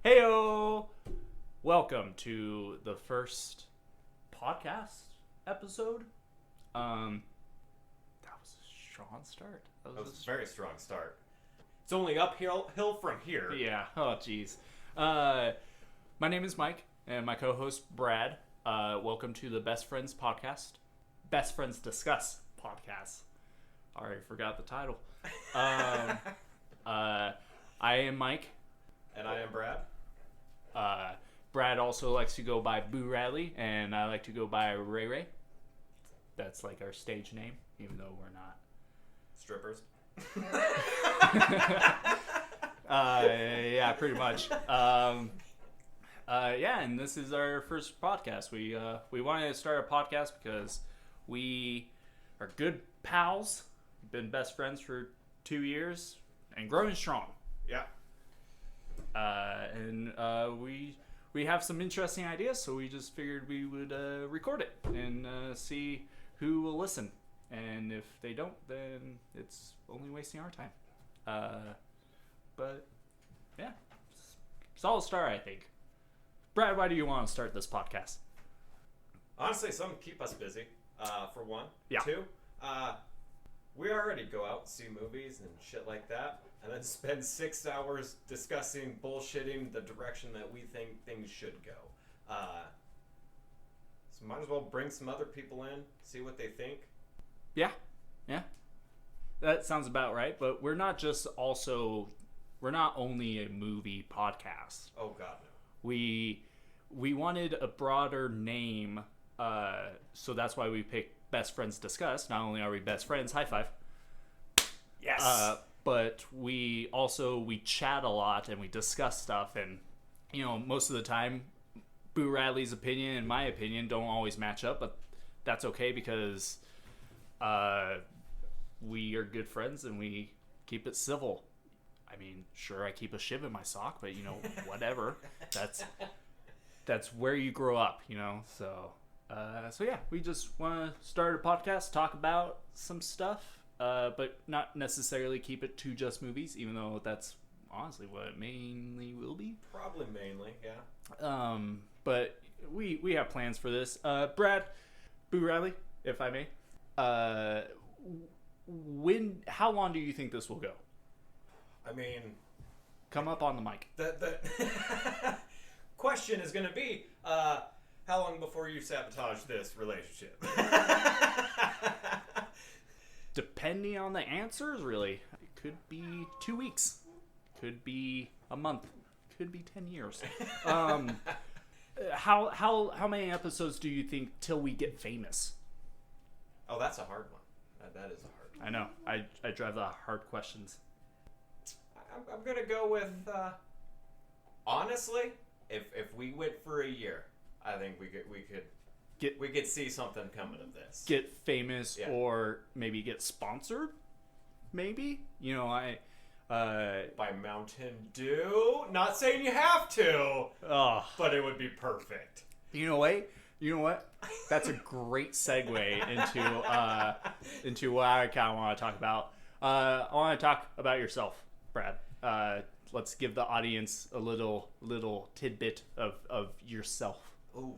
Heyo! Welcome to the first podcast episode. That was a strong start. That was a very strong start. It's only uphill from here. Yeah. Oh, jeez. My name is Mike, and my co-host Brad. Welcome to the Best Friends podcast. Best Friends Discuss podcast. Already forgot the title. I am Mike. And I am Brad. Brad also likes to go by Boo Radley, and I like to go by Ray Ray. That's like our stage name, even though we're not. Strippers. Yeah, pretty much. Yeah, and this is our first podcast. We wanted to start a podcast because we are good pals, been best friends for 2 years, and growing strong. Yeah. And we have some interesting ideas, so we just figured we would record it and see who will listen. And if they don't, then it's only wasting our time. But yeah, solid start, I think. Brad, why do you want to start this podcast? Honestly, something to keep us busy, for one. Yeah. Two, we already go out and see movies and shit like that, and then spend 6 hours discussing, bullshitting the direction that we think things should go. So might as well bring some other people in, see what they think. Yeah. That sounds about right, but we're not only a movie podcast. Oh, God, no. We wanted a broader name, so that's why we picked Best Friends Discuss. Not only are we best friends, high five. Yes. But we chat a lot and we discuss stuff, and most of the time Boo Radley's opinion and my opinion don't always match up, but that's okay because we are good friends and we keep it civil. I mean, sure, I keep a shiv in my sock, but whatever. That's where you grow up, So yeah, we just want to start a podcast, talk about some stuff, but not necessarily keep it to just movies, even though that's honestly what it mainly will be. Probably mainly, yeah. But we have plans for this. Brad, Boo Radley, if I may. How long do you think this will go? I mean, come up on the mic. The question is going to be, how long before you sabotage this relationship? Depending on the answers, really. It could be 2 weeks. Could be a month. Could be 10 years. How many episodes do you think till we get famous? Oh, that's a hard one. That is a hard one. I know. I drive the hard questions. I'm going to go with, honestly, if we went for a year, I think we could see something coming of this. Get famous, yeah. Or maybe get sponsored. Maybe by Mountain Dew. Not saying you have to. But it would be perfect. You know what? That's a great segue into what I kind of want to talk about. I want to talk about yourself, Brad. Let's give the audience a little tidbit of yourself. Ooh.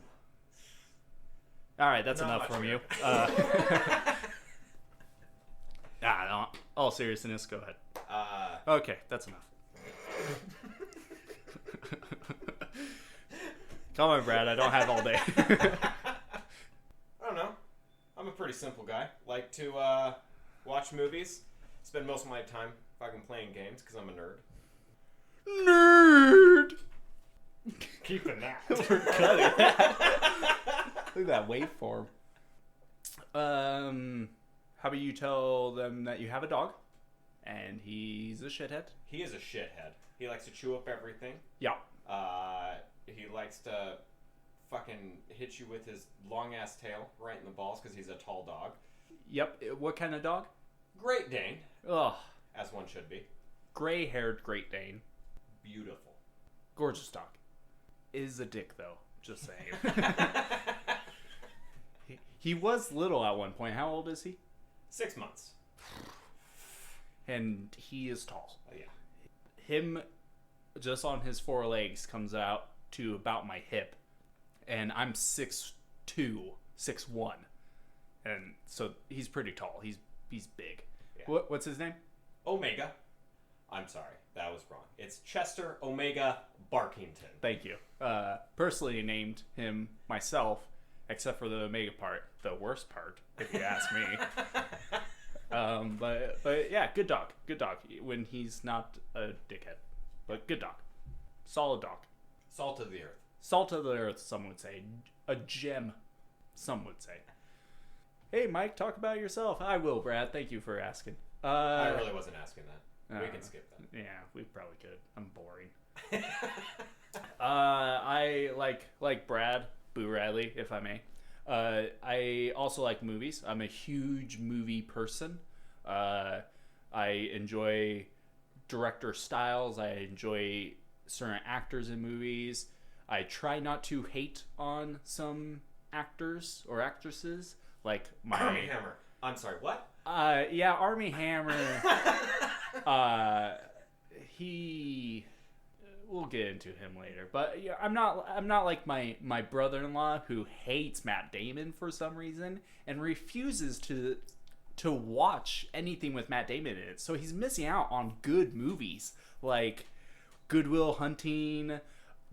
All right, that's enough from you. All seriousness, go ahead. Okay, that's enough. Come on, Brad. I don't have all day. I don't know. I'm a pretty simple guy. Like to watch movies. Spend most of my time fucking playing games because I'm a nerd. Nerd! Keeping that. We're cutting that. Look at that waveform. How about you tell them that you have a dog and he's a shithead? He is a shithead. He likes to chew up everything. Yeah. He likes to fucking hit you with his long ass tail right in the balls because he's a tall dog. Yep. What kind of dog? Great Dane. Ugh. As one should be. Gray-haired Great Dane. Beautiful. Gorgeous dog. Is a dick though. Just saying. He was little at one point. How old is he? 6 months. And he is tall. Oh, yeah. Him just on his four legs comes out to about my hip, and I'm 6'2", 6'1", and so he's pretty tall. He's big. Yeah. What's his name? Omega. I'm sorry, that was wrong. It's Chester Omega Barkington. Thank you. Personally named him myself, except for the Omega part, the worst part, if you ask me. But yeah, good dog. Good dog. When he's not a dickhead, but good dog. Solid dog. Salt of the earth. Salt of the earth, some would say. A gem, some would say. Hey, Mike, talk about yourself. I will, Brad. Thank you for asking. I really wasn't asking that. We can skip that. Yeah, we probably could. I'm boring. I like Brad, Boo Radley, if I may. I also like movies. I'm a huge movie person. I enjoy director styles. I enjoy certain actors in movies. I try not to hate on some actors or actresses. Like my Army Hammer. I'm sorry, what? Yeah, Army Hammer. We'll get into him later, but yeah, I'm not like my brother-in-law who hates Matt Damon for some reason and refuses to watch anything with Matt Damon in it. So he's missing out on good movies like Good Will Hunting,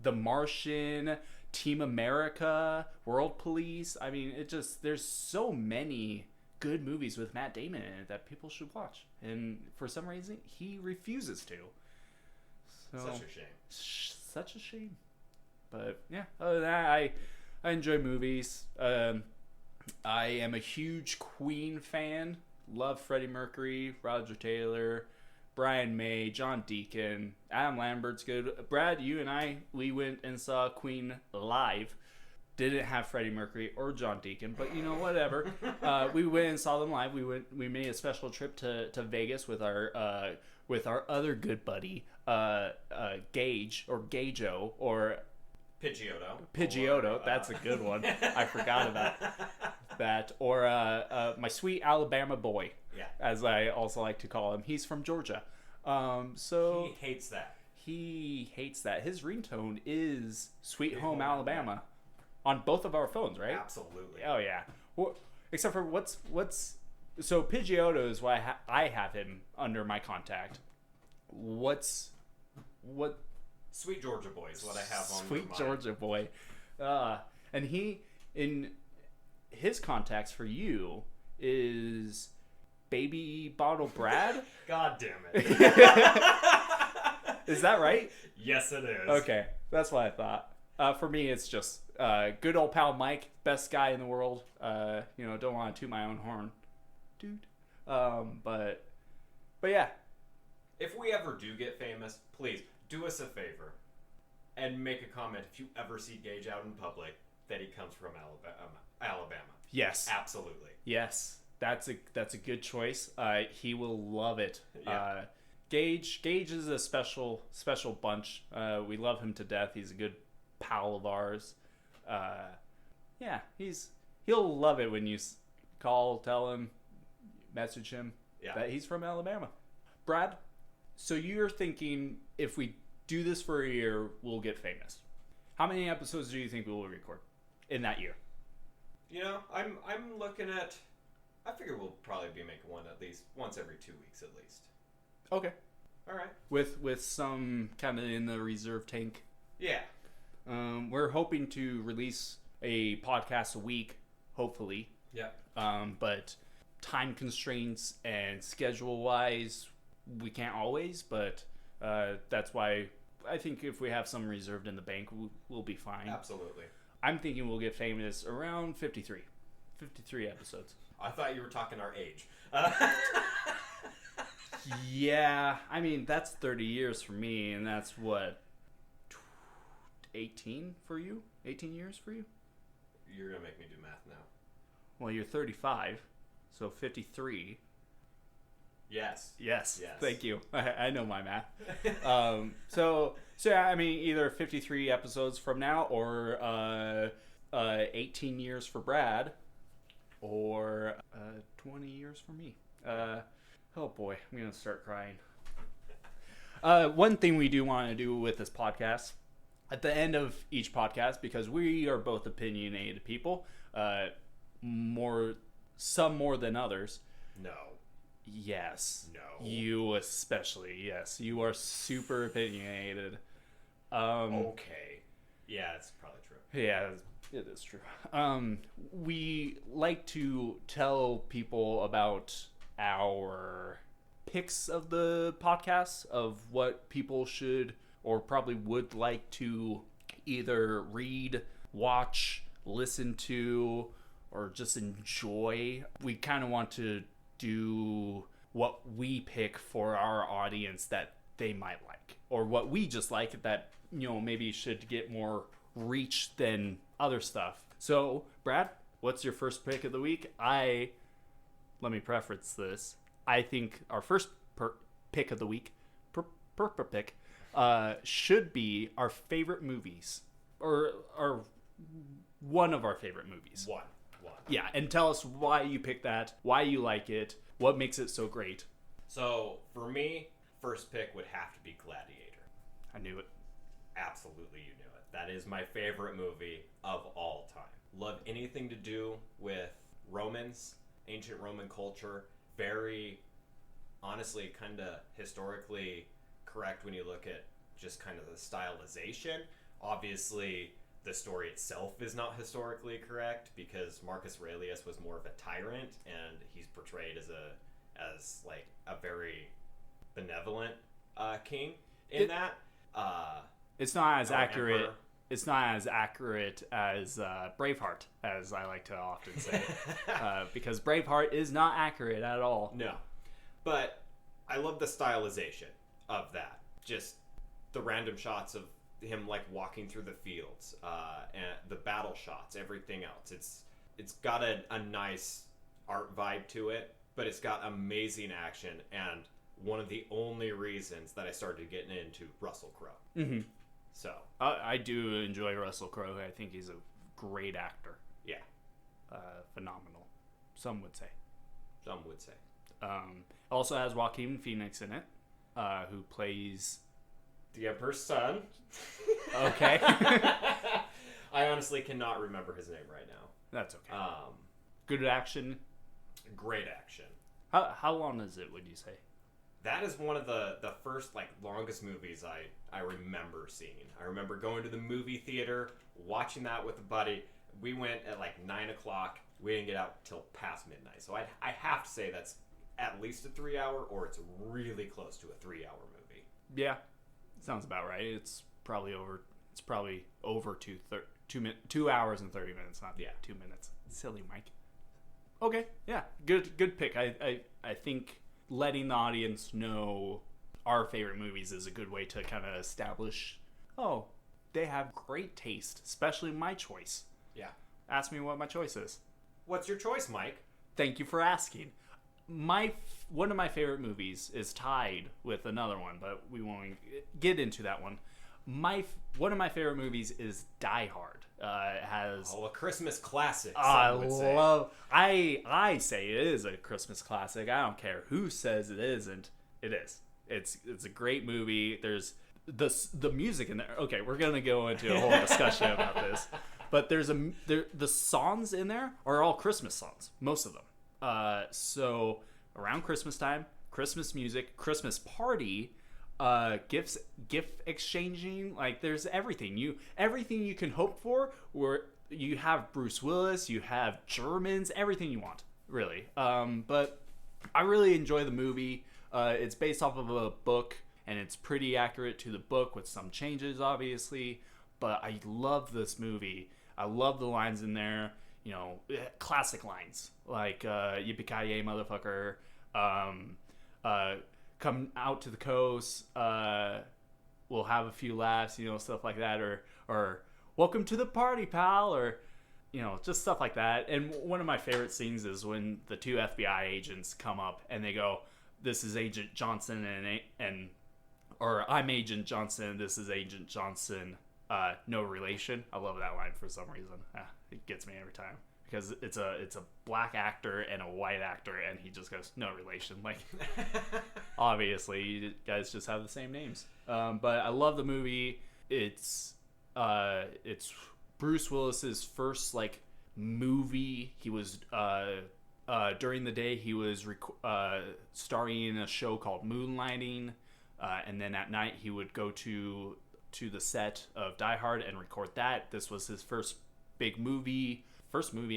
The Martian, Team America, World Police. I mean, there's so many good movies with Matt Damon in it that people should watch, and for some reason he refuses to. So, such a shame. Such a shame. But yeah, other than that, I enjoy movies. I am a huge Queen fan. Love Freddie Mercury, Roger Taylor, Brian May, John Deacon, Adam Lambert's good. Brad, you and I, we went and saw Queen live. Didn't have Freddie Mercury or John Deacon, but you know, whatever. We went and saw them live. We made a special trip to Vegas with our other good buddy, Gage or Gajo or Pidgeotto. That's a good one. I forgot about that. Or my sweet Alabama boy, as I also like to call him. He's from Georgia. So he hates that. He hates that. His ringtone is Sweet Home Alabama on both of our phones, right? Absolutely. Oh yeah. Well, except for what's so Pidgeotto is why I have him under my contact. What? Sweet Georgia Boy is what I have on Sweet mine. Georgia Boy. And he, in his contacts for you, is Baby Bottle Brad? God damn it. Is that right? Yes, it is. Okay, that's what I thought. For me, it's just good old pal Mike, best guy in the world. Don't want to toot my own horn, dude. But yeah. If we ever do get famous, please do us a favor and make a comment if you ever see Gage out in public that he comes from Alabama. Yes. Absolutely. Yes. That's a good choice. He will love it. Yeah. Gage is a special bunch. We love him to death. He's a good pal of ours. Yeah, he'll love it when you call, tell him, message him that he's from Alabama. Brad, so you're thinking if we do this for a year, we'll get famous. How many episodes do you think we will record in that year? I'm looking at. I figure we'll probably be making one at least once every 2 weeks at least. Okay. All right. With some kind of in the reserve tank. Yeah. We're hoping to release a podcast a week, hopefully. Yeah. But time constraints and schedule-wise, we can't always. But that's why I think if we have some reserved in the bank, we'll be fine. Absolutely. I'm thinking we'll get famous around 53 episodes. I thought you were talking our age. Yeah, I mean, that's 30 years for me, and that's what, 18 for you? 18 years for you? You're going to make me do math now. Well, you're 35, so 53. Yes. Yes. Thank you. I know my math. So yeah, I mean, either 53 episodes from now or 18 years for Brad or 20 years for me. Oh boy, I'm going to start crying. One thing we do want to do with this podcast, at the end of each podcast, because we are both opinionated people, some more than others. No. Yes. No. You especially. Yes, you are super opinionated. Okay. Yeah, it's probably true. Yeah, it is true. We like to tell people about our picks of the podcast, of what people should or probably would like to either read, watch, listen to, or just enjoy. We kind of want to do what we pick for our audience that they might like, or what we just like that, maybe should get more reach than other stuff. So, Brad, what's your first pick of the week? Let me preface this. I think our first pick of the week, pick, should be our favorite movies, or one of our favorite movies. One. Yeah, and tell us why you picked that, why you like it, what makes it so great. So, for me, first pick would have to be Gladiator. I knew it. Absolutely, you knew it. That is my favorite movie of all time. Love anything to do with Romans, ancient Roman culture. Very, honestly, kind of historically correct when you look at just kind of the stylization. Obviously, the story itself is not historically correct because Marcus Aurelius was more of a tyrant, and he's portrayed as a very benevolent king in that. It's not as accurate. Emperor. It's not as accurate as Braveheart, as I like to often say, because Braveheart is not accurate at all. No, but I love the stylization of that. Just the random shots of him like walking through the fields, and the battle shots, everything else. It's got a nice art vibe to it, but it's got amazing action, and one of the only reasons that I started getting into Russell Crowe. Mm-hmm. So I do enjoy Russell Crowe. I think he's a great actor. Yeah, phenomenal. Some would say. Also has Joaquin Phoenix in it, who plays the Emperor's son. Okay. I honestly cannot remember his name right now. That's okay. Good action. Great action. How long is it, would you say? That is one of the first longest movies I remember seeing. I remember going to the movie theater, watching that with a buddy. We went at 9 o'clock. We didn't get out till past midnight. So I have to say that's at least a 3 hour, or it's really close to a 3 hour movie. Yeah, sounds about right. It's probably over 2 hours and 30 minutes, not 2 minutes. Silly Mike. Okay, yeah, good pick. I think letting the audience know our favorite movies is a good way to kind of establish, they have great taste, especially my choice. Yeah. Ask me what my choice is. What's your choice, Mike? Thank you for asking. One of my favorite movies is tied with another one, but we won't get into that one. One of my favorite movies is Die Hard. It has a Christmas classic. I say it is a Christmas classic. I don't care who says it isn't. It is. It's a great movie. There's the music in there. Okay, we're gonna go into a whole discussion about this, but the songs in there are all Christmas songs, most of them. So around Christmas time, Christmas music, Christmas party. Gift exchanging, there's everything you can hope for, where you have Bruce Willis, you have Germans, everything you want, really. But I really enjoy the movie. It's based off of a book, and it's pretty accurate to the book with some changes, obviously, but I love this movie. I love the lines in there, classic lines like yippee-ki-yay motherfucker, come out to the coast, we'll have a few laughs, stuff like that, or welcome to the party, pal, or just stuff like that. And one of my favorite scenes is when the two FBI agents come up and they go, "This is Agent Johnson or I'm Agent Johnson, this is Agent Johnson, no relation." I love that line for some reason. It gets me every time. because it's a black actor and a white actor, and he just goes, no relation. Like, obviously, you guys just have the same names. But I love the movie. It's Bruce Willis's first like movie. He was during the day he was starring in a show called Moonlighting, and then at night he would go to the set of Die Hard and record that. This was his first movie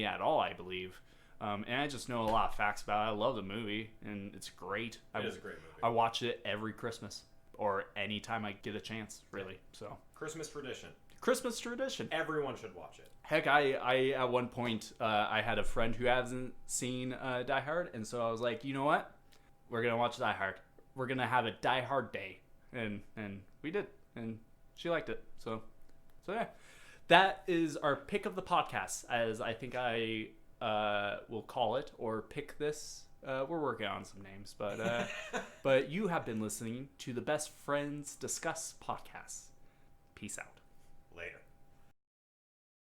at all, I believe. And I just know a lot of facts about it. I love the movie, and it's great. It is a great movie. I watch it every Christmas or anytime I get a chance, really. So Christmas tradition. Everyone should watch it. Heck, I at one point I had a friend who hasn't seen Die Hard, and so I was like, you know what? We're gonna watch Die Hard. We're gonna have a Die Hard day, and we did, and she liked it. So yeah, that is our pick of the podcast, as I think I will call it, or pick this. We're working on some names, but you have been listening to the Best Friends Discuss podcast. Peace out.